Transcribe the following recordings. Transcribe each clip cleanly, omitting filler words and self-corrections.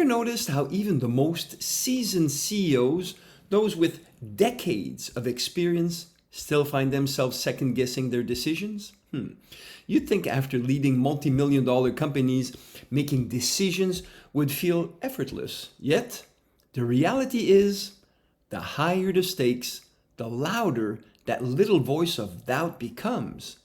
Ever noticed how even the most seasoned CEOs, those with decades of experience, still find themselves second guessing their decisions? You'd think after leading multi-million dollar companies, making decisions would feel effortless. Yet, the reality is, the higher the stakes, the louder that little voice of doubt becomes.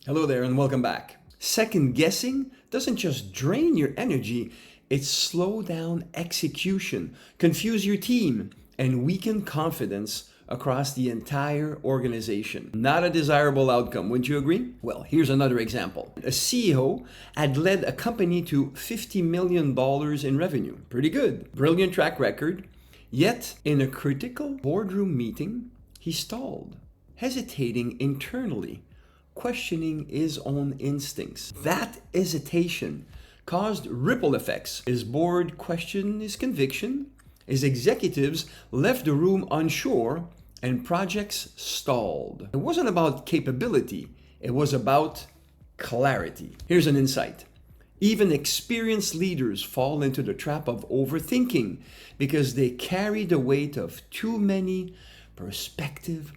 Hello there and welcome back. Second guessing doesn't just drain your energy, it slows down execution, confuse your team, and weaken confidence across the entire organization. Not a desirable outcome, wouldn't you agree? Well, here's another example. A CEO had led a company to $50 million in revenue. Pretty good. Brilliant track record. Yet, in a critical boardroom meeting, he stalled, hesitating internally, questioning his own instincts. That hesitation caused ripple effects. His board questioned his conviction, his executives left the room unsure, and projects stalled. It wasn't about capability, it was about clarity. Here's an insight. Even experienced leaders fall into the trap of overthinking because they carry the weight of too many perspective,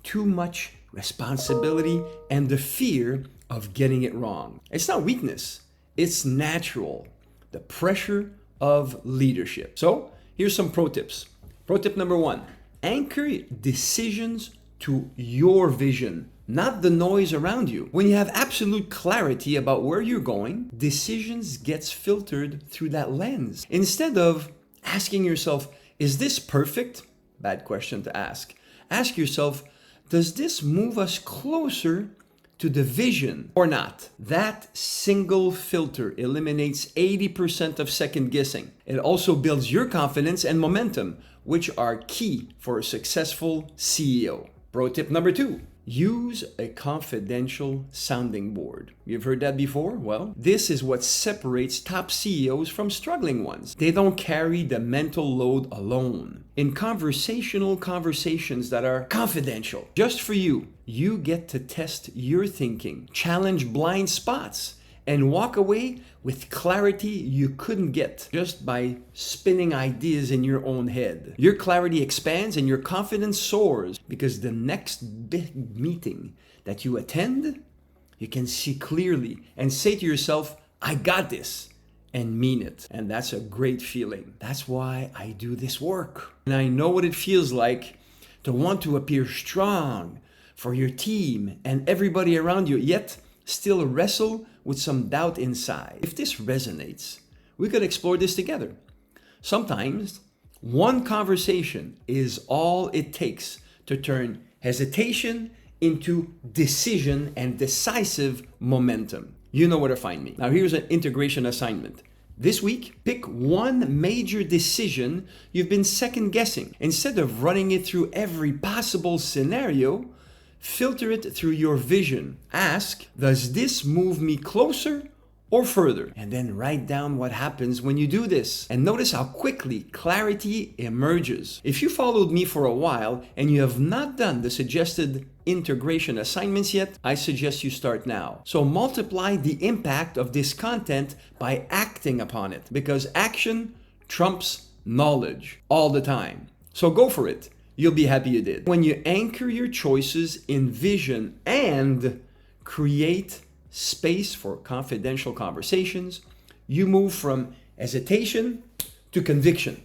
too much responsibility, and the fear of getting it wrong. It's not weakness, it's natural. The pressure of leadership. So, here's some pro tips. Pro tip number 1, anchor decisions to your vision, not the noise around you. When you have absolute clarity about where you're going, decisions gets filtered through that lens. Instead of asking yourself, is this perfect? Bad question to ask. Ask yourself, does this move us closer to the vision or not? That single filter eliminates 80% of second guessing. It also builds your confidence and momentum, which are key for a successful CEO. Pro tip number 2, use a confidential sounding board. You've heard that before? Well, this is what separates top CEOs from struggling ones. They don't carry the mental load alone. In conversations that are confidential, just for you, you get to test your thinking, challenge blind spots, and walk away with clarity you couldn't get just by spinning ideas in your own head. Your clarity expands and your confidence soars because the next big meeting that you attend, you can see clearly and say to yourself, I got this, and mean it. And that's a great feeling. That's why I do this work. And I know what it feels like to want to appear strong for your team and everybody around you, yet still wrestle with some doubt inside. If this resonates, we could explore this together. Sometimes one conversation is all it takes to turn hesitation into decision and decisive momentum. You know where to find me. Now here's an integration assignment. This week, pick one major decision you've been second guessing. Instead of running it through every possible scenario, filter it through your vision. Ask, does this move me closer or further? And then write down what happens when you do this. And notice how quickly clarity emerges. If you followed me for a while and you have not done the suggested integration assignments yet, I suggest you start now. So multiply the impact of this content by acting upon it, because action trumps knowledge all the time. So go for it. You'll be happy you did. When you anchor your choices in vision and create space for confidential conversations, you move from hesitation to conviction.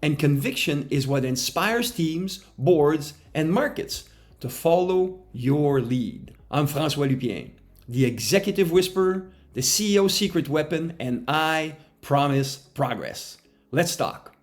And conviction is what inspires teams, boards, and markets to follow your lead. I'm François Lupien, the Executive Whisperer, the CEO Secret Weapon, and I promise progress. Let's talk.